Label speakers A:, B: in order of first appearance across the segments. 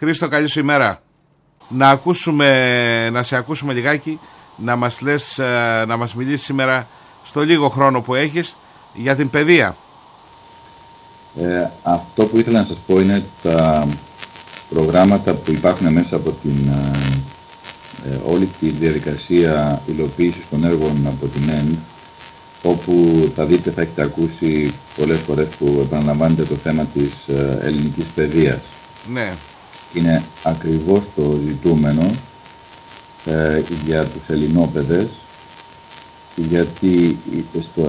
A: Χρήστο, καλή σου ημέρα. Να σε ακούσουμε λιγάκι, να μας μιλήσεις σήμερα στο λίγο χρόνο που έχεις για την παιδεία.
B: Αυτό που ήθελα να σας πω είναι τα προγράμματα που υπάρχουν μέσα από την όλη τη διαδικασία υλοποίησης των έργων από την ΕΝΔ, όπου θα δείτε, θα έχετε ακούσει πολλές φορές που επαναλαμβάνεται το θέμα της ελληνικής παιδείας. Ναι. Είναι ακριβώς το ζητούμενο για τους ελληνόπαιδες, γιατί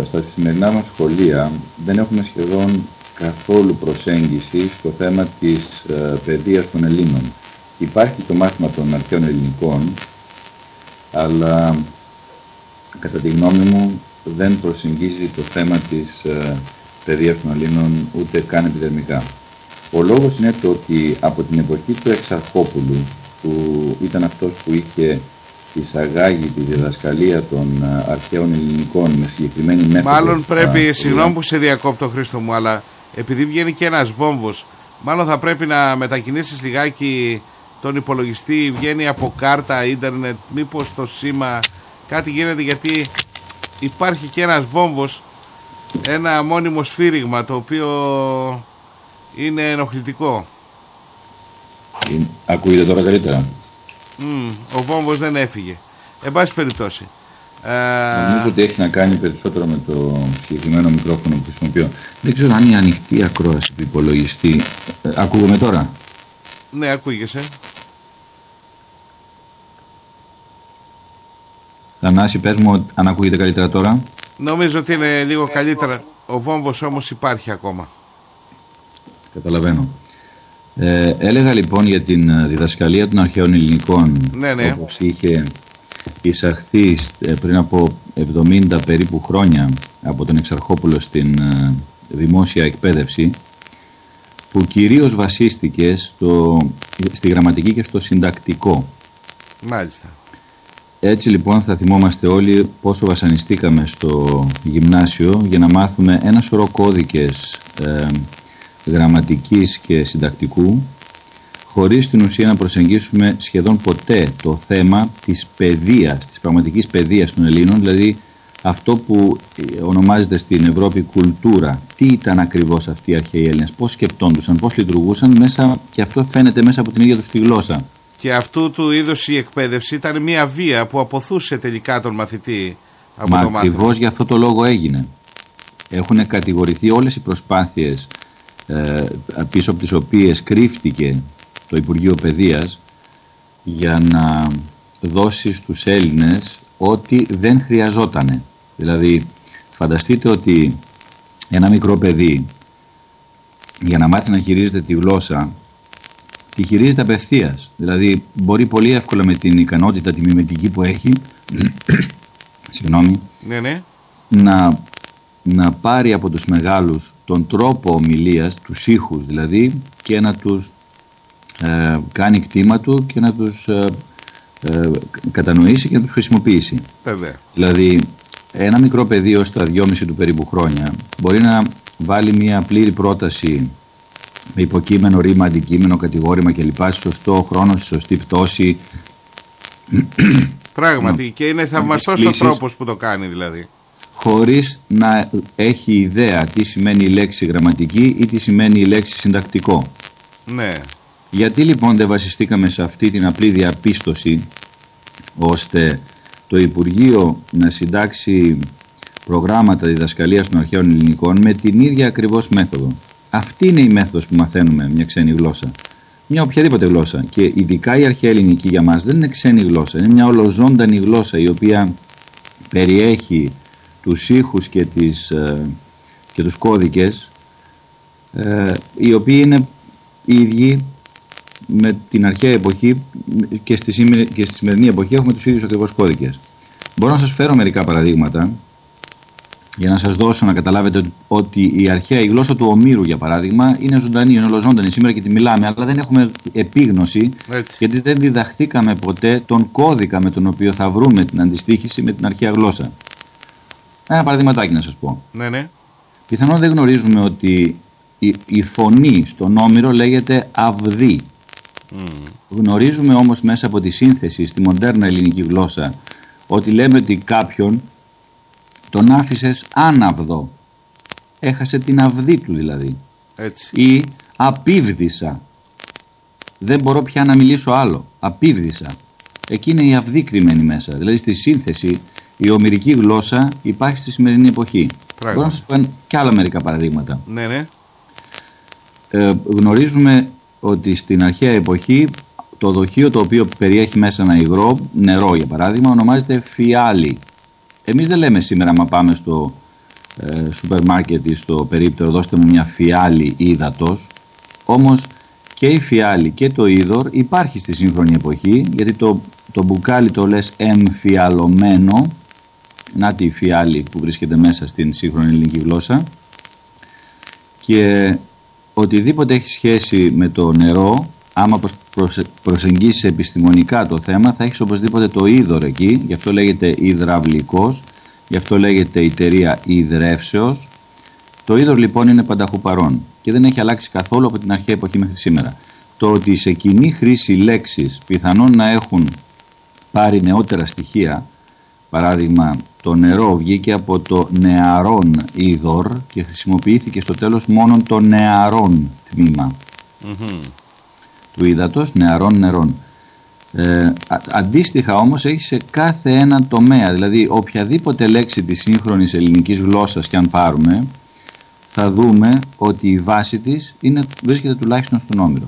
B: στα σημερινά μας σχολεία δεν έχουμε σχεδόν καθόλου προσέγγιση στο θέμα της παιδείας των Ελλήνων. Υπάρχει το μάθημα των αρχαίων ελληνικών, αλλά κατά τη γνώμη μου δεν προσεγγίζει το θέμα της παιδείας των Ελλήνων ούτε καν επιδερμικά. Ο λόγος είναι το ότι από την εποχή του Εξαρχόπουλου, που ήταν αυτός που είχε εισαγάγει τη διδασκαλία των αρχαίων ελληνικών με συγκεκριμένη μέθοδο.
A: Μάλλον πρέπει, συγγνώμη που σε διακόπτω Χρήστο μου, αλλά επειδή βγαίνει και ένας βόμβος, μάλλον θα πρέπει να μετακινήσεις λιγάκι τον υπολογιστή, βγαίνει από κάρτα, ίντερνετ, μήπως το σήμα, κάτι γίνεται, γιατί υπάρχει και ένας βόμβος, ένα μόνιμο σφύριγμα το οποίο είναι ενοχλητικό.
B: Ακούγεται τώρα καλύτερα?
A: Ο βόμβος δεν έφυγε. Εν πάση περιπτώσει,
B: νομίζω ότι έχει να κάνει περισσότερο με το συγκεκριμένο μικρόφωνο που χρησιμοποιώ. Δεν ξέρω αν είναι ανοιχτή ακρόαση του υπολογιστή. Ακούγομαι τώρα?
A: Ναι, ακούγεσαι.
B: Θανάση, πες μου αν ακούγεται καλύτερα τώρα.
A: Νομίζω ότι είναι λίγο καλύτερα. Ο βόμβος όμως υπάρχει ακόμα.
B: Καταλαβαίνω. Έλεγα λοιπόν για την διδασκαλία των αρχαίων ελληνικών, όπως είχε εισαχθεί πριν από 70 περίπου χρόνια από τον Εξαρχόπουλο στην δημόσια εκπαίδευση, που κυρίως βασίστηκε στη γραμματική και στο συντακτικό.
A: Μάλιστα.
B: Έτσι λοιπόν θα θυμόμαστε όλοι πόσο βασανιστήκαμε στο γυμνάσιο για να μάθουμε ένα σωρό κώδικες γραμματικής και συντακτικού, χωρίς στην ουσία να προσεγγίσουμε σχεδόν ποτέ το θέμα της παιδείας, της πραγματικής παιδείας των Ελλήνων, δηλαδή αυτό που ονομάζεται στην Ευρώπη κουλτούρα. Τι ήταν ακριβώς αυτοί οι αρχαίοι Έλληνες, πώς σκεπτόντουσαν, πώς λειτουργούσαν μέσα, και αυτό φαίνεται μέσα από την ίδια τους τη γλώσσα.
A: Και αυτού του είδους η εκπαίδευση ήταν μια βία που αποθούσε τελικά τον μαθητή από
B: το
A: μάθημα.
B: Ακριβώς για αυτό το λόγο έγινε. Έχουν κατηγορηθεί όλες οι προσπάθειες πίσω από τις οποίες κρύφτηκε το Υπουργείο Παιδείας για να δώσει στους Έλληνες ό,τι δεν χρειαζότανε. Δηλαδή, φανταστείτε ότι ένα μικρό παιδί για να μάθει να χειρίζεται τη γλώσσα, τη χειρίζεται απευθείας. Δηλαδή, μπορεί πολύ εύκολα με την ικανότητα, τη μιμητική που έχει, συγγνώμη, να πάρει από τους μεγάλους τον τρόπο ομιλίας, τους ήχους δηλαδή, και να τους κάνει κτήμα του και να τους κατανοήσει και να τους χρησιμοποιήσει. Δηλαδή, ένα μικρό παιδί ως τα 2,5 του περίπου χρόνια μπορεί να βάλει μια πλήρη πρόταση με υποκείμενο, ρήμα, αντικείμενο, κατηγόρημα κλπ. Σε σωστό χρόνο, σε σωστή πτώση.
A: Πράγματι, και είναι θαυμαστός ο τρόπος που το κάνει δηλαδή.
B: Χωρίς να έχει ιδέα τι σημαίνει η λέξη γραμματική ή τι σημαίνει η λέξη συντακτικό.
A: Ναι.
B: Γιατί λοιπόν δεν βασιστήκαμε σε αυτή την απλή διαπίστωση, ώστε το Υπουργείο να συντάξει προγράμματα διδασκαλίας των αρχαίων ελληνικών με την ίδια ακριβώς μέθοδο. Αυτή είναι η μέθοδος που μαθαίνουμε μια ξένη γλώσσα. Μια οποιαδήποτε γλώσσα. Και ειδικά η αρχαία ελληνική για μας δεν είναι ξένη γλώσσα. Είναι μια ολοζώντανη γλώσσα η οποία περιέχει τους ήχους και τους κώδικες, οι οποίοι είναι οι ίδιοι με την αρχαία εποχή, και στη σημερινή εποχή έχουμε τους ίδιους ακριβώς κώδικες. Μπορώ να σας φέρω μερικά παραδείγματα για να σας δώσω να καταλάβετε ότι η αρχαία, η γλώσσα του Ομήρου για παράδειγμα, είναι ζωντανή, είναι ολοζώντανη σήμερα και τη μιλάμε, αλλά δεν έχουμε επίγνωση, γιατί δεν διδαχθήκαμε ποτέ τον κώδικα με τον οποίο θα βρούμε την αντιστοίχηση με την αρχαία γλώσσα. Ένα παραδειγματάκι να σας πω.
A: Ναι.
B: Πιθανόν δεν γνωρίζουμε ότι η φωνή στον Όμηρο λέγεται αυδή. Γνωρίζουμε όμως μέσα από τη σύνθεση στη μοντέρνα ελληνική γλώσσα ότι λέμε ότι κάποιον τον άφησες άναυδο, έχασε την αυγή του δηλαδή.
A: Έτσι.
B: Ή απίβδησα, δεν μπορώ πια να μιλήσω άλλο, απίβδησα. Εκεί είναι η αυγή κρυμμένη μέσα. Δηλαδή στη σύνθεση η ομηρική γλώσσα υπάρχει στη σημερινή εποχή. Μπορώ να σας πω και άλλα μερικά παραδείγματα.
A: Ναι, ναι.
B: Γνωρίζουμε ότι στην αρχαία εποχή το δοχείο το οποίο περιέχει μέσα ένα υγρό, νερό για παράδειγμα, ονομάζεται φιάλι. Εμείς δεν λέμε σήμερα, άμα πάμε στο σούπερ μάρκετ ή στο περίπτερο, δώστε μου μια φιάλι ύδατος. Όμως και η φιάλι και το είδωρ υπάρχει στη σύγχρονη εποχή, γιατί το μπουκάλι το λες εμφιαλωμένο. Να τη φιάλι που βρίσκεται μέσα στην σύγχρονη ελληνική γλώσσα. Και οτιδήποτε έχει σχέση με το νερό, άμα προσεγγίσεις επιστημονικά το θέμα, θα έχεις οπωσδήποτε το είδωρ εκεί, γι' αυτό λέγεται υδραυλικός, γι' αυτό λέγεται ιτερία υδρεύσεως. Το είδωρ λοιπόν είναι πανταχού παρόν και δεν έχει αλλάξει καθόλου από την αρχαία εποχή μέχρι σήμερα. Το ότι σε κοινή χρήση λέξεις πιθανόν να έχουν πάρει νεότερα στοιχεία, παράδειγμα το νερό βγήκε από το νεαρόν είδωρ και χρησιμοποιήθηκε στο τέλος μόνο το νεαρόν τμήμα του ύδατος, νεαρόν νερών. Αντίστοιχα όμως έχει σε κάθε ένα τομέα, δηλαδή οποιαδήποτε λέξη της σύγχρονης ελληνικής γλώσσας και αν πάρουμε, θα δούμε ότι η βάση της βρίσκεται τουλάχιστον στον Όμηρο.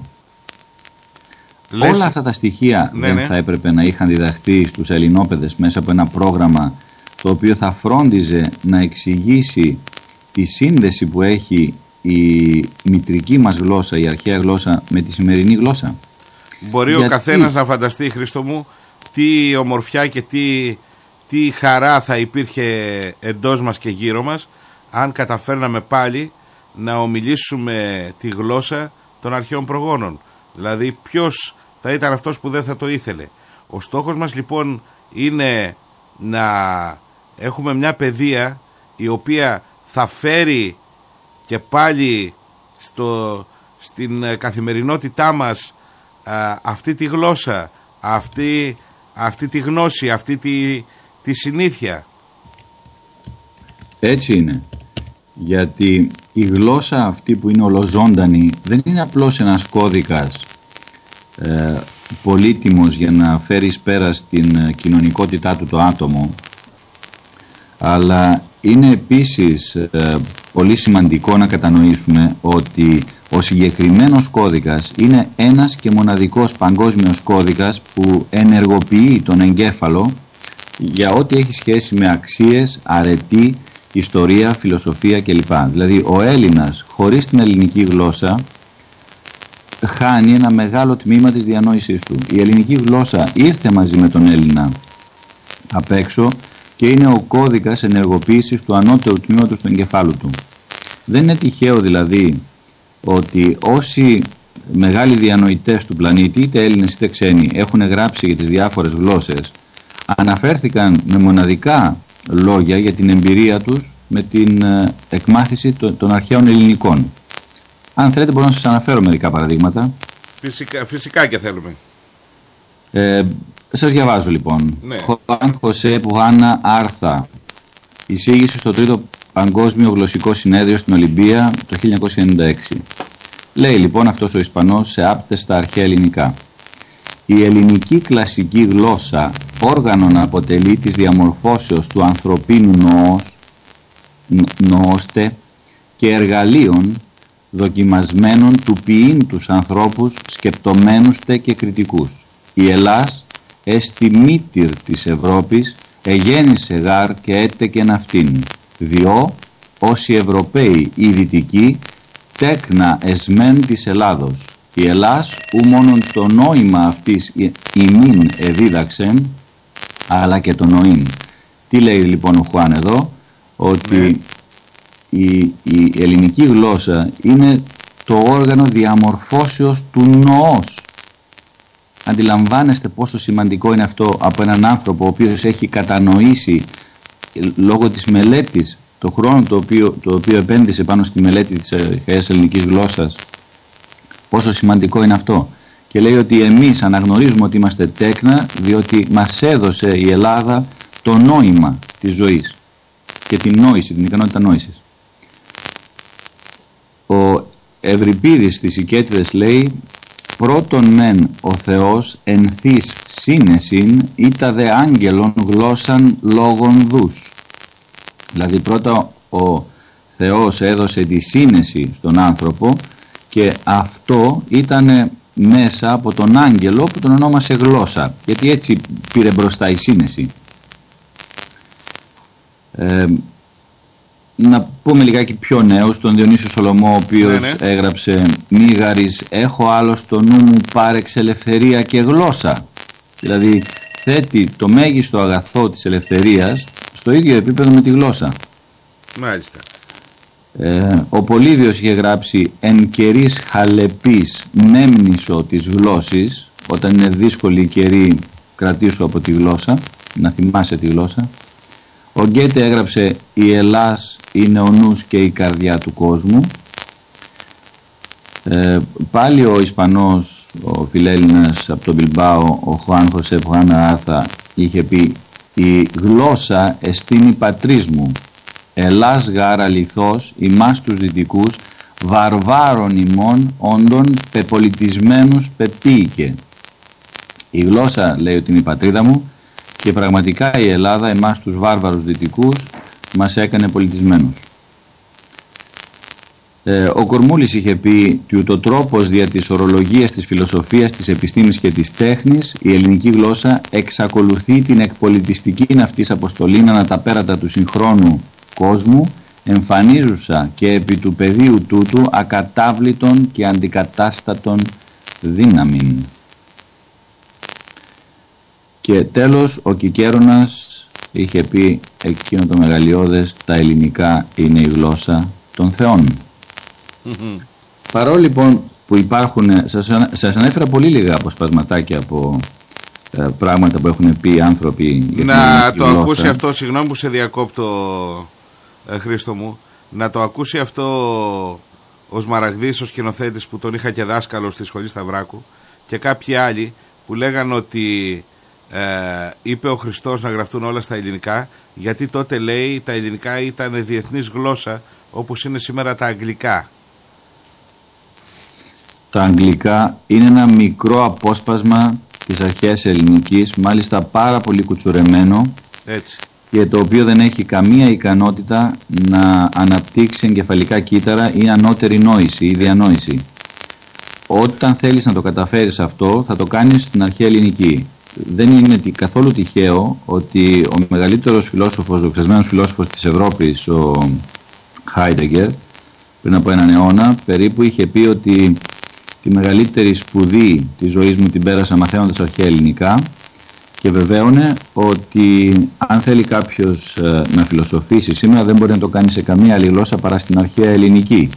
B: Όλα αυτά τα στοιχεία δεν θα έπρεπε να είχαν διδαχθεί στους ελληνόπαιδες μέσα από ένα πρόγραμμα το οποίο θα φρόντιζε να εξηγήσει τη σύνδεση που έχει η μητρική μας γλώσσα, η αρχαία γλώσσα με τη σημερινή γλώσσα.
A: Μπορεί ο καθένας να φανταστεί, Χρήστο μου, τι ομορφιά και τι χαρά θα υπήρχε εντός μας και γύρω μας αν καταφέρναμε πάλι να ομιλήσουμε τη γλώσσα των αρχαίων προγόνων. Δηλαδή ποιος θα ήταν αυτός που δεν θα το ήθελε. Ο στόχος μας λοιπόν είναι να έχουμε μια παιδεία η οποία θα φέρει και πάλι στην καθημερινότητά μας αυτή τη γλώσσα, αυτή τη γνώση, αυτή τη συνήθεια.
B: Έτσι είναι. Γιατί η γλώσσα αυτή που είναι ολοζώντανη δεν είναι απλώς ένας κώδικας πολύτιμος για να φέρει πέρα στην κοινωνικότητά του το άτομο, αλλά είναι επίσης πολύ σημαντικό να κατανοήσουμε ότι ο συγκεκριμένος κώδικας είναι ένας και μοναδικός παγκόσμιος κώδικας που ενεργοποιεί τον εγκέφαλο για ό,τι έχει σχέση με αξίες, αρετή, ιστορία, φιλοσοφία κλπ. Δηλαδή ο Έλληνας χωρίς την ελληνική γλώσσα χάνει ένα μεγάλο τμήμα της διανόησής του. Η ελληνική γλώσσα ήρθε μαζί με τον Έλληνα απ' έξω και είναι ο κώδικας ενεργοποίησης του ανώτερου τμήματος του εγκεφάλου του. Δεν είναι τυχαίο δηλαδή ότι όσοι μεγάλοι διανοητές του πλανήτη, είτε Έλληνες είτε ξένοι, έχουν γράψει για τις διάφορες γλώσσες, αναφέρθηκαν με μοναδικά λόγια για την εμπειρία τους με την εκμάθηση των αρχαίων ελληνικών. Αν θέλετε μπορώ να σας αναφέρω μερικά παραδείγματα.
A: Φυσικά και θέλουμε.
B: Σας διαβάζω λοιπόν.
A: Ναι.
B: Χωάν Χωσέ Πουγάνα Άρθα. Εισήγηση στο Τρίτο Παγκόσμιο Γλωσσικό Συνέδριο στην Ολυμπία το 1996. Λέει λοιπόν αυτός ο Ισπανός σε άπτεστα αρχαία ελληνικά. Η ελληνική κλασική γλώσσα όργανον αποτελεί της διαμορφώσεως του ανθρωπίνου νοώστε και εργαλείων δοκιμασμένων του ποιήν τους ανθρώπους σκεπτομένουστε και κριτικούς. Η Ελλάς εστι μήτυρ της Ευρώπης εγέννησε γάρ και έτεκεν αυτήν. Διό όσοι Ευρωπαίοι οι δυτικοί τέκνα εσμέν της Ελλάδος. Η Ελλάς ου μόνον το νόημα αυτής ημίν εδίδαξεν, αλλά και το νοήν. Τι λέει λοιπόν ο Χουάν εδώ? Ότι η ελληνική γλώσσα είναι το όργανο διαμορφώσεως του νοός. Αντιλαμβάνεστε πόσο σημαντικό είναι αυτό από έναν άνθρωπο ο οποίος έχει κατανοήσει λόγω της μελέτης, το χρόνο το οποίο επένδυσε πάνω στη μελέτη της αρχαίας ελληνικής γλώσσας, πόσο σημαντικό είναι αυτό. και λέει ότι εμείς αναγνωρίζουμε ότι είμαστε τέκνα διότι μας έδωσε η Ελλάδα το νόημα της ζωής και την νόηση, την ικανότητα νόησης. Ο Ευρυπίδης στις Οικέτιδες λέει «Πρώτον μεν ο Θεός ενθείς σύνεσιν ήτα δε άγγελον γλώσσαν λόγων δούς». Δηλαδή πρώτα ο Θεός έδωσε τη σύνεση στον άνθρωπο και αυτό ήταν μέσα από τον άγγελο που τον ονόμασε γλώσσα, γιατί έτσι πήρε μπροστά η σύνεση. Να πούμε λιγάκι πιο νέους, τον Διονύσιο Σολομό, ο οποίος έγραψε «Μίγαρης έχω άλλο στο νου μου πάρεξ ελευθερία και γλώσσα». Δηλαδή θέτει το μέγιστο αγαθό της ελευθερίας στο ίδιο επίπεδο με τη γλώσσα.
A: Μάλιστα.
B: Ο Πολύβιος είχε γράψει «Εν καιρής χαλεπής μέμνησο της γλώσσης», όταν είναι δύσκολη η καιρή κρατήσου από τη γλώσσα, να θυμάσαι τη γλώσσα. Ο Γκέτε έγραψε «Η Ελλάς είναι ο νους και η καρδιά του κόσμου». Πάλι ο Ισπανός, ο φιλέλληνας από τον Μπιλμπάο, ο Χουάν Χωσέ Πουάνα Άρθα, είχε πει «Η γλώσσα εστίνη πατρίς μου, Ελλάς γάρ αληθώς ημάς τους δυτικούς, βαρβάρων ημών όντων πεπολιτισμένους πεποίηκε». Η γλώσσα λέει ότι είναι η πατρίδα μου και πραγματικά η Ελλάδα εμάς τους βάρβαρους δυτικούς μας έκανε πολιτισμένους. Ο Κορμούλης είχε πει ότι ο τρόπος δια της ορολογίας, της φιλοσοφίας, της επιστήμης και της τέχνης η ελληνική γλώσσα εξακολουθεί την εκπολιτιστική αυτής αποστολή ανά τα πέρατα του συγχρόνου κόσμου, εμφανίζουσα και επί του πεδίου τούτου ακατάβλητον και αντικατάστατον δύναμην. Και τέλος ο Κικέρονας είχε πει εκείνο το μεγαλειώδες «Τα ελληνικά είναι η γλώσσα των θεών». Παρόλο λοιπόν που υπάρχουν, σας ανέφερα πολύ λίγα αποσπασματάκια από πράγματα που έχουν πει άνθρωποι για
A: να το γλώσσα. Ακούσει αυτό, συγγνώμη που σε διακόπτω Χρήστο μου, να το ακούσει αυτό ο Σμαραγδής, ο σκηνοθέτης που τον είχα και δάσκαλο στη σχολή Σταυράκου, και κάποιοι άλλοι που λέγαν ότι είπε ο Χριστός να γραφτούν όλα στα ελληνικά, γιατί τότε λέει τα ελληνικά ήταν διεθνής γλώσσα όπως είναι σήμερα τα αγγλικά.
B: Τα αγγλικά είναι ένα μικρό απόσπασμα της αρχαίας ελληνικής, μάλιστα πάρα πολύ κουτσουρεμένο,
A: έτσι,
B: και το οποίο δεν έχει καμία ικανότητα να αναπτύξει εγκεφαλικά κύτταρα ή ανώτερη νόηση ή διανόηση. Όταν θέλεις να το καταφέρεις αυτό, θα το κάνεις στην αρχαία ελληνική. Δεν είναι καθόλου τυχαίο ότι ο μεγαλύτερος φιλόσοφος, ο ξεσμένος φιλόσοφος της Ευρώπης, ο Χάιντεγκερ, πριν από έναν αιώνα περίπου, είχε πει ότι τη μεγαλύτερη σπουδή της ζωής μου την πέρασα μαθαίνοντας αρχαία ελληνικά, και βεβαίωνε ότι αν θέλει κάποιος να φιλοσοφήσει σήμερα δεν μπορεί να το κάνει σε καμία άλλη γλώσσα παρά στην αρχαία ελληνική.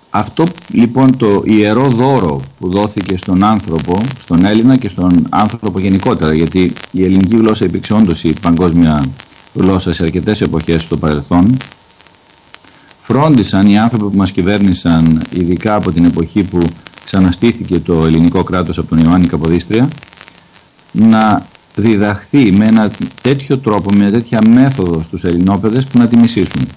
B: Αυτό λοιπόν το ιερό δώρο που δόθηκε στον άνθρωπο, στον Έλληνα και στον άνθρωπο γενικότερα, γιατί η ελληνική γλώσσα υπήρξε όντως η παγκόσμια γλώσσα σε αρκετές εποχές στο παρελθόν, φρόντισαν οι άνθρωποι που μας κυβέρνησαν, ειδικά από την εποχή που ξαναστήθηκε το ελληνικό κράτος από τον Ιωάννη Καποδίστρια, να διδαχθεί με ένα τέτοιο τρόπο, με μια τέτοια μέθοδο στους ελληνόπαιδες που να τη μισήσουν.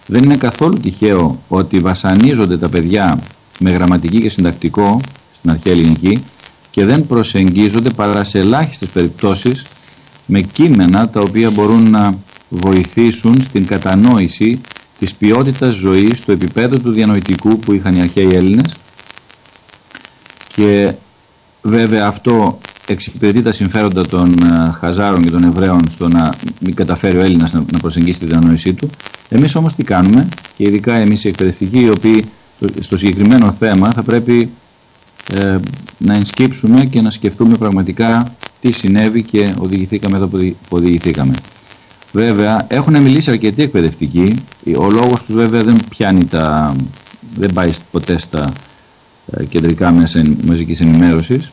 B: Δεν είναι καθόλου τυχαίο ότι βασανίζονται τα παιδιά με γραμματική και συντακτικό στην αρχαία ελληνική και δεν προσεγγίζονται παρά σε ελάχιστες περιπτώσεις με κείμενα τα οποία μπορούν να βοηθήσουν στην κατανόηση της ποιότητας ζωής στο επίπεδο του διανοητικού που είχαν οι αρχαίοι Έλληνες, και βέβαια αυτό εξυπηρετεί τα συμφέροντα των Χαζάρων και των Εβραίων στο να μην καταφέρει ο Έλληνας να προσεγγίσει τη διανόησή του. Εμείς όμως τι κάνουμε, και ειδικά εμείς οι εκπαιδευτικοί, οι οποίοι στο συγκεκριμένο θέμα θα πρέπει να ενσκύψουμε και να σκεφτούμε πραγματικά τι συνέβη και οδηγηθήκαμε εδώ που οδηγηθήκαμε. Βέβαια έχουν μιλήσει αρκετοί εκπαιδευτικοί, ο λόγος τους βέβαια δεν πάει ποτέ στα κεντρικά μέσα μαζικής ενημέρωσης,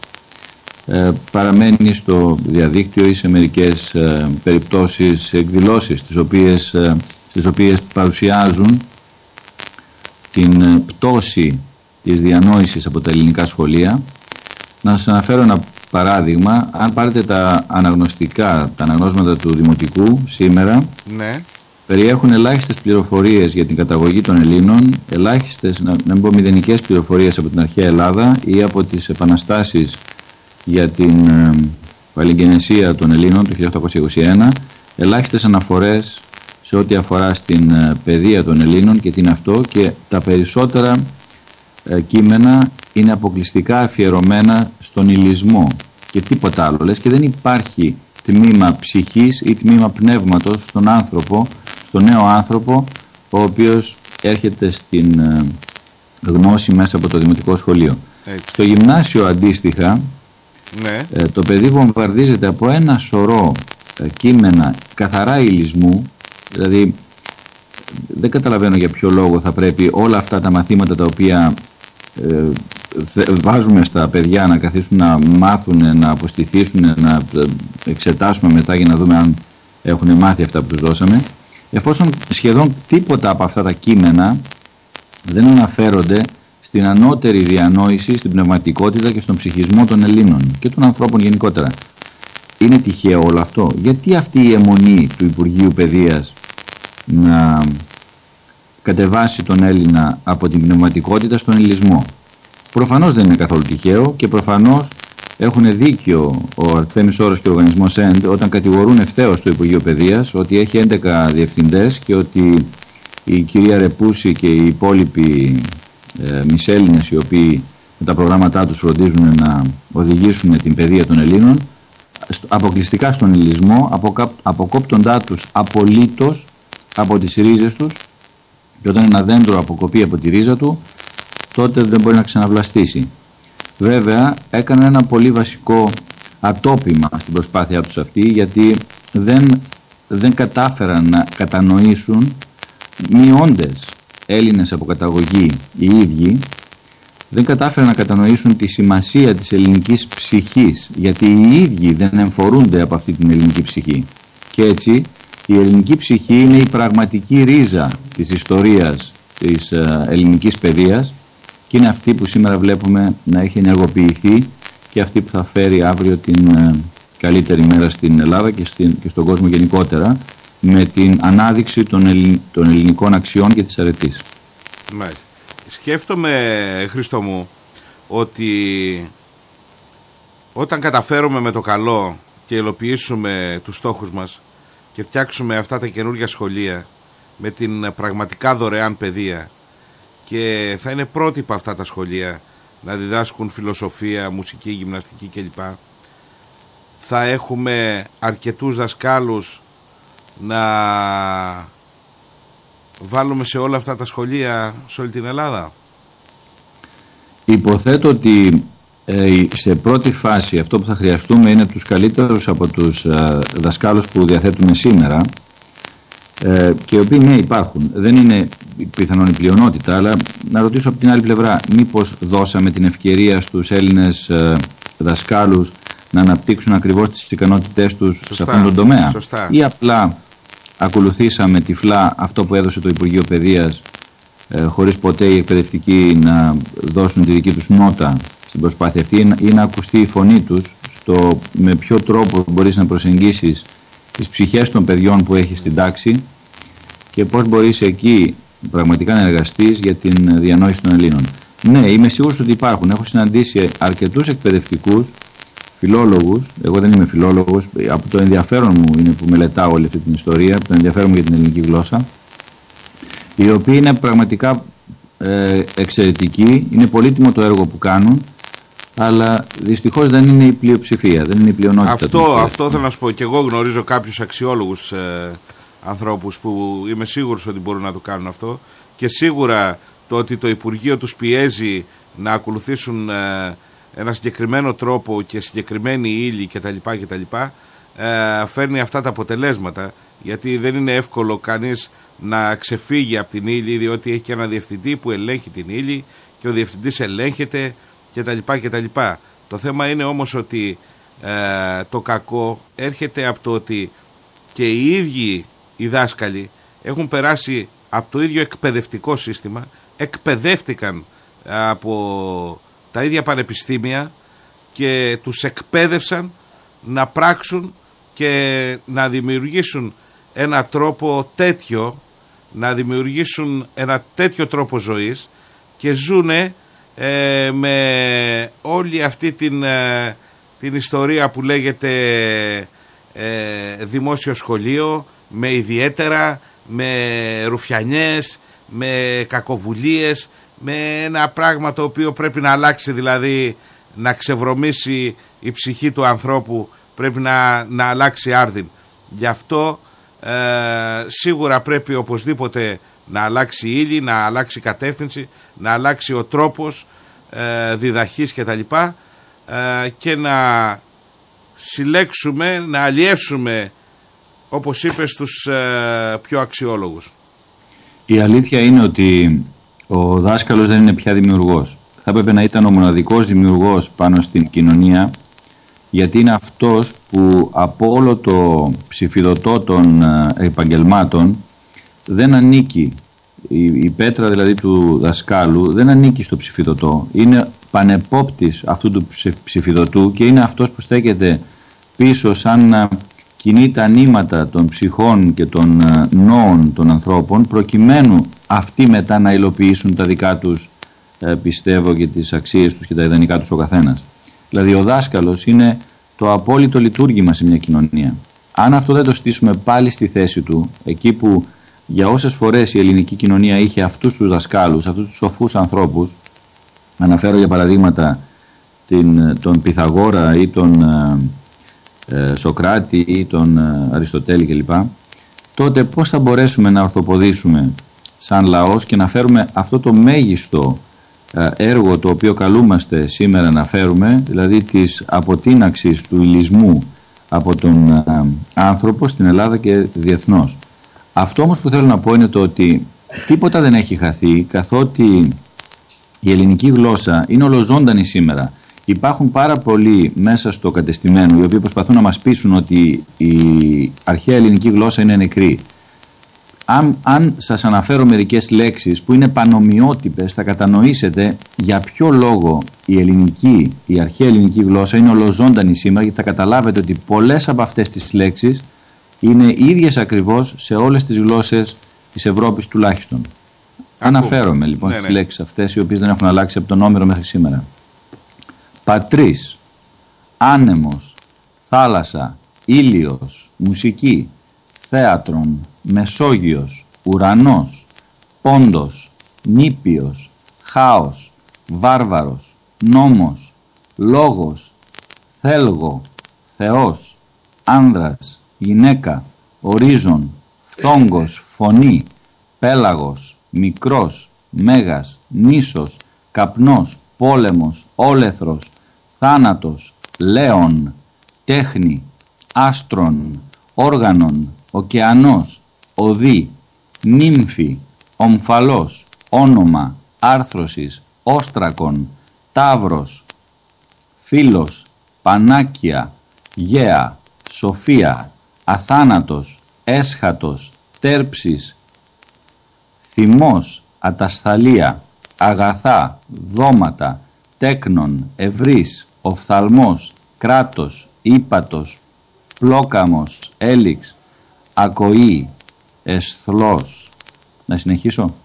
B: παραμένει στο διαδίκτυο ή σε μερικές περιπτώσεις εκδηλώσεις στις οποίες παρουσιάζουν την πτώση της διανόησης από τα ελληνικά σχολεία. Να σας αναφέρω ένα παράδειγμα. Αν πάρετε τα αναγνώσματα του Δημοτικού σήμερα,
A: ναι,
B: περιέχουν ελάχιστες πληροφορίες για την καταγωγή των Ελλήνων, ελάχιστες, να μην πω μηδενικές πληροφορίες από την αρχαία Ελλάδα ή από τις επαναστάσεις για την παλιγενεσία των Ελλήνων του 1821, ελάχιστες αναφορές σε ό,τι αφορά στην παιδεία των Ελλήνων και τι είναι αυτό, και τα περισσότερα κείμενα είναι αποκλειστικά αφιερωμένα στον υλισμό και τίποτα άλλο. Λες και δεν υπάρχει τμήμα ψυχής ή τμήμα πνεύματος στον άνθρωπο, στον νέο άνθρωπο, ο οποίος έρχεται στην γνώση μέσα από το δημοτικό σχολείο. Έτσι. Στο γυμνάσιο αντίστοιχα, ναι, το παιδί βομβαρδίζεται από ένα σωρό κείμενα καθαρά υλισμού, δηλαδή δεν καταλαβαίνω για ποιο λόγο θα πρέπει όλα αυτά τα μαθήματα τα οποία βάζουμε στα παιδιά να καθίσουν να μάθουν, να αποστηθήσουν, να εξετάσουμε μετά για να δούμε αν έχουν μάθει αυτά που τους δώσαμε, εφόσον σχεδόν τίποτα από αυτά τα κείμενα δεν αναφέρονται στην ανώτερη διανόηση, στην πνευματικότητα και στον ψυχισμό των Ελλήνων και των ανθρώπων γενικότερα. Είναι τυχαίο όλο αυτό? Γιατί αυτή η αιμονή του Υπουργείου Παιδείας να κατεβάσει τον Έλληνα από την πνευματικότητα στον υλισμό? Προφανώς δεν είναι καθόλου τυχαίο και προφανώς έχουν δίκιο ο Αρτέμις Όρος και ο οργανισμός ΕΝΤ όταν κατηγορούν ευθέως το Υπουργείο Παιδείας ότι έχει 11 διευθυντές και ότι η κυρία Ρεπούση και οι υπόλοιποι μισέλληνες, οι οποίοι με τα προγράμματά τους φροντίζουν να οδηγήσουν την παιδεία των Ελλήνων αποκλειστικά στον υλισμό, αποκόπτοντά τους απολύτως από τις ρίζες τους, και όταν ένα δέντρο αποκοπεί από τη ρίζα του, τότε δεν μπορεί να ξαναβλαστήσει. Βέβαια, έκανε ένα πολύ βασικό ατόπιμα στην προσπάθειά τους αυτή, γιατί δεν κατάφεραν να κατανοήσουν, μειώντες Έλληνες από καταγωγή οι ίδιοι, δεν κατάφεραν να κατανοήσουν τη σημασία της ελληνικής ψυχής, γιατί οι ίδιοι δεν εμφορούνται από αυτή την ελληνική ψυχή. Και έτσι η ελληνική ψυχή είναι η πραγματική ρίζα της ιστορίας της ελληνικής παιδείας και είναι αυτή που σήμερα βλέπουμε να έχει ενεργοποιηθεί και αυτή που θα φέρει αύριο την καλύτερη μέρα στην Ελλάδα και στον κόσμο γενικότερα, με την ανάδειξη των ελληνικών αξιών και της αρετής.
A: Μάλιστα. Σκέφτομαι, Χρήστο μου, ότι όταν καταφέρουμε με το καλό και υλοποιήσουμε τους στόχους μας και φτιάξουμε αυτά τα καινούργια σχολεία με την πραγματικά δωρεάν παιδεία, και θα είναι πρότυπα αυτά τα σχολεία να διδάσκουν φιλοσοφία, μουσική, γυμναστική κλπ. Θα έχουμε αρκετούς δασκάλους να βάλουμε σε όλα αυτά τα σχολεία σε όλη την Ελλάδα?
B: Υποθέτω ότι σε πρώτη φάση αυτό που θα χρειαστούμε είναι τους καλύτερους από τους δασκάλους που διαθέτουμε σήμερα, και οι οποίοι ναι υπάρχουν. Δεν είναι πιθανόν η πλειονότητα, αλλά να ρωτήσω από την άλλη πλευρά, μήπως δώσαμε την ευκαιρία στους Έλληνες δασκάλους να αναπτύξουν ακριβώς τις ικανότητές τους σε αυτόν τον τομέα?
A: Σωστά.
B: Ή απλά ακολουθήσαμε τυφλά αυτό που έδωσε το Υπουργείο Παιδείας, χωρίς ποτέ οι εκπαιδευτικοί να δώσουν τη δική τους νότα στην προσπάθεια αυτή, ή να ακουστεί η φωνή τους στο με ποιο τρόπο μπορείς να προσεγγίσεις τις ψυχές των παιδιών που έχεις στην τάξη και πώς μπορείς εκεί πραγματικά να εργαστείς για την διανόηση των Ελλήνων. Ναι, είμαι σίγουρος ότι υπάρχουν. Έχω συναντήσει αρκετούς εκπαιδευτικούς, φιλόλογους. Εγώ δεν είμαι φιλόλογος. Από το ενδιαφέρον μου είναι που μελετάω όλη αυτή την ιστορία, από το ενδιαφέρον μου για την ελληνική γλώσσα, οι οποίοι είναι πραγματικά εξαιρετικοί. Είναι πολύτιμο το έργο που κάνουν, αλλά δυστυχώς δεν είναι η πλειοψηφία, δεν είναι η πλειονότητα.
A: Αυτό θέλω να σου πω. Και εγώ γνωρίζω κάποιους αξιόλογους ανθρώπους που είμαι σίγουρος ότι μπορούν να το κάνουν αυτό, και σίγουρα το ότι το Υπουργείο τους πιέζει να ακολουθήσουν ένα συγκεκριμένο τρόπο και συγκεκριμένη ύλη κτλ. Φέρνει αυτά τα αποτελέσματα, γιατί δεν είναι εύκολο κανείς να ξεφύγει από την ύλη, διότι έχει και ένα διευθυντή που ελέγχει την ύλη και ο διευθυντής ελέγχεται κτλ. Το θέμα είναι όμως ότι το κακό έρχεται από το ότι και οι ίδιοι οι δάσκαλοι έχουν περάσει από το ίδιο εκπαιδευτικό σύστημα, εκπαιδεύτηκαν από τα ίδια πανεπιστήμια και τους εκπαίδευσαν να πράξουν και να δημιουργήσουν ένα τρόπο τέτοιο, να δημιουργήσουν ένα τέτοιο τρόπο ζωής και ζουνε με όλη αυτή την ιστορία που λέγεται δημόσιο σχολείο, με ιδιαίτερα, με ρουφιανιές, με κακοβουλίες, με ένα πράγμα το οποίο πρέπει να αλλάξει, δηλαδή να ξεβρωμίσει η ψυχή του ανθρώπου, πρέπει να αλλάξει άρδιν. Γι' αυτό σίγουρα πρέπει οπωσδήποτε να αλλάξει η ύλη, να αλλάξει η κατεύθυνση, να αλλάξει ο τρόπος διδαχής κτλ. Και να συλλέξουμε, να αλλιεύσουμε, όπως είπες, τους πιο αξιόλογους.
B: Η αλήθεια είναι ότι ο δάσκαλος δεν είναι πια δημιουργός. Θα έπρεπε να ήταν ο μοναδικός δημιουργός πάνω στην κοινωνία, γιατί είναι αυτός που από όλο το ψηφιδωτό των επαγγελμάτων δεν ανήκει, η πέτρα δηλαδή του δασκάλου δεν ανήκει στο ψηφιδωτό, είναι πανεπόπτης αυτού του ψηφιδωτού και είναι αυτός που στέκεται πίσω σαν να κινεί τα νήματα των ψυχών και των νόων των ανθρώπων, προκειμένου αυτοί μετά να υλοποιήσουν τα δικά τους πιστεύω και τις αξίες τους και τα ιδανικά τους ο καθένας. Δηλαδή ο δάσκαλος είναι το απόλυτο λειτουργήμα σε μια κοινωνία. Αν αυτό δεν το στήσουμε πάλι στη θέση του, εκεί που για όσες φορές η ελληνική κοινωνία είχε αυτούς τους δασκάλους, αυτούς τους σοφούς ανθρώπους, αναφέρω για παραδείγματα τον Πυθαγόρα ή τον Σοκράτη ή τον Αριστοτέλη κλπ, τότε πώς θα μπορέσουμε να ορθοποδήσουμε σαν λαός και να φέρουμε αυτό το μέγιστο έργο το οποίο καλούμαστε σήμερα να φέρουμε, δηλαδή της αποτείναξης του υλισμού από τον άνθρωπο στην Ελλάδα και διεθνώς. Αυτό όμως που θέλω να πω είναι το ότι τίποτα δεν έχει χαθεί, καθότι η ελληνική γλώσσα είναι ολοζώντανη σήμερα. Υπάρχουν πάρα πολλοί μέσα στο κατεστημένο οι οποίοι προσπαθούν να μας πείσουν ότι η αρχαία ελληνική γλώσσα είναι νεκρή. Αν σας αναφέρω μερικές λέξεις που είναι πανομοιότυπες, θα κατανοήσετε για ποιο λόγο η αρχαία ελληνική γλώσσα είναι ολοζώντανη σήμερα, γιατί θα καταλάβετε ότι πολλές από αυτές τις λέξεις είναι ίδιες ακριβώς σε όλες τις γλώσσες της Ευρώπης τουλάχιστον. Αναφέρομαι λοιπόν στις λέξεις αυτές, οι οποίες δεν έχουν αλλάξει από τον Όμηρο μέχρι σήμερα. Πατρίς, άνεμος, θάλασσα, ήλιος, μουσική, θέατρον, Μεσόγειος, ουρανός, πόντος, νήπιος, χάος, βάρβαρος, νόμος, λόγος, θέλγο, Θεός, άνδρας, γυναίκα, ορίζον, φθόγκος, φωνή, πέλαγος, μικρός, μέγας, νήσος, καπνός, πόλεμος, όλεθρος, θάνατος, λέον, τέχνη, άστρον, όργανον, ωκεανός, οδή, νύμφη, ομφαλός, όνομα, άρθρωσης, όστρακον, ταύρος, φίλος, πανάκια, γέα, σοφία, αθάνατος, έσχατος, τέρψης, θυμός, ατασθαλία, αγαθά, δώματα, τέκνον, ευρύς, οφθαλμός, κράτος, ύπατος, πλόκαμος, έλιξ, ακοή, εσθλός. Να συνεχίσω?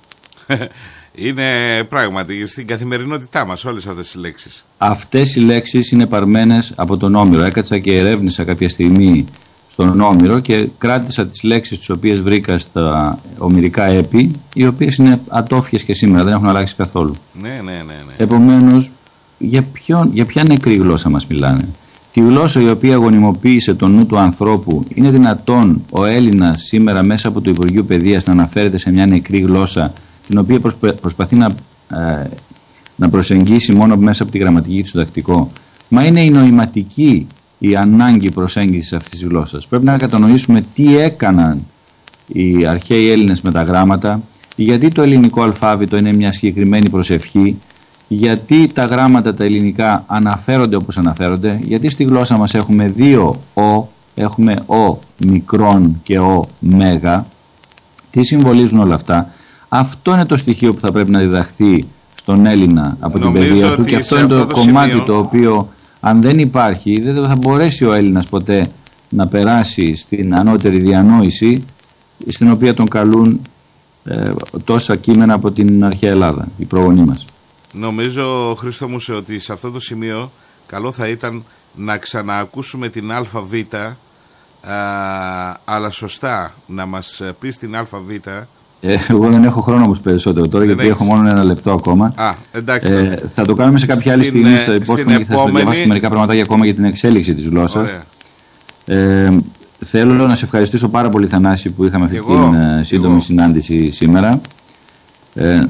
A: Είναι πράγματι στην καθημερινότητά μας όλες αυτές οι λέξεις.
B: Αυτές οι λέξεις είναι παρμένες από τον Όμηρο. Έκατσα και ερεύνησα κάποια στιγμή στον Όμηρο και κράτησα τις λέξεις τις οποίες βρήκα στα ομηρικά έπι, οι οποίες είναι ατόφιες και σήμερα, δεν έχουν αλλάξει καθόλου.
A: Ναι.
B: Επομένως, για ποια νεκρή γλώσσα μας μιλάνε? Τη γλώσσα η οποία γονιμοποίησε τον νου του ανθρώπου. Είναι δυνατόν ο Έλληνας σήμερα μέσα από το Υπουργείο Παιδείας να αναφέρεται σε μια νεκρή γλώσσα, την οποία προσπαθεί να προσεγγίσει μόνο μέσα από τη γραμματική του συντακτικό? Μα είναι η νοηματική η ανάγκη προσέγγισης αυτής της γλώσσας. Πρέπει να κατανοήσουμε τι έκαναν οι αρχαίοι Έλληνες με τα γράμματα, γιατί το ελληνικό αλφάβητο είναι μια συγκεκριμένη προσευχή, γιατί τα γράμματα τα ελληνικά αναφέρονται όπως αναφέρονται, γιατί στη γλώσσα μας έχουμε δύο ο, έχουμε ο μικρόν και ο μέγα. Τι συμβολίζουν όλα αυτά? Αυτό είναι το στοιχείο που θα πρέπει να διδαχθεί στον Έλληνα από την παιδεία του, και αυτό είναι το κομμάτι σημείο, το οποίο αν δεν υπάρχει δεν θα μπορέσει ο Έλληνας ποτέ να περάσει στην ανώτερη διανόηση, στην οποία τον καλούν τόσα κείμενα από την αρχαία Ελλάδα, οι προγονείς μας.
A: Νομίζω, Χρήστο μου, ότι σε αυτό το σημείο καλό θα ήταν να ξαναακούσουμε την ΑΒ, αλλά σωστά να μας πεις την ΑΒ.
B: Εγώ δεν έχω χρόνο όμως περισσότερο τώρα, γιατί έχω μόνο 1 λεπτό ακόμα.
A: Εντάξει.
B: Θα το κάνουμε σε κάποια άλλη στιγμή στο υπόσχομαι, και θα σας διαβάσω μερικά πραγματάκια ακόμα για την εξέλιξη της γλώσσας. Θέλω να σε ευχαριστήσω πάρα πολύ, Θανάση, που είχαμε αυτή την σύντομη συνάντηση σήμερα.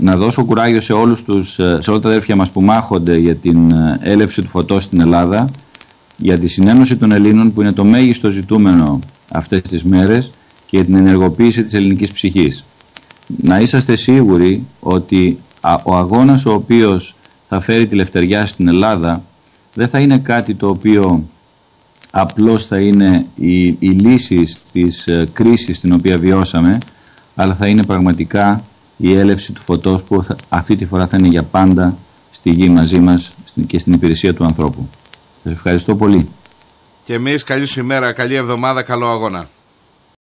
B: Να δώσω κουράγιο σε όλα τα αδέρφια μας που μάχονται για την έλευση του φωτός στην Ελλάδα, για τη συνένωση των Ελλήνων, που είναι το μέγιστο ζητούμενο αυτές τις μέρες, και για την ενεργοποίηση της ελληνικής ψυχής. Να είσαστε σίγουροι ότι ο αγώνας ο οποίος θα φέρει τη λευτεριά στην Ελλάδα δεν θα είναι κάτι το οποίο απλώς θα είναι η λύση της κρίσης την οποία βιώσαμε, αλλά θα είναι πραγματικά η έλευση του φωτός που αυτή τη φορά θα είναι για πάντα στη γη μαζί μας και στην υπηρεσία του ανθρώπου. Σας ευχαριστώ πολύ.
A: Και εμείς καλή σου ημέρα, καλή εβδομάδα, καλό αγώνα.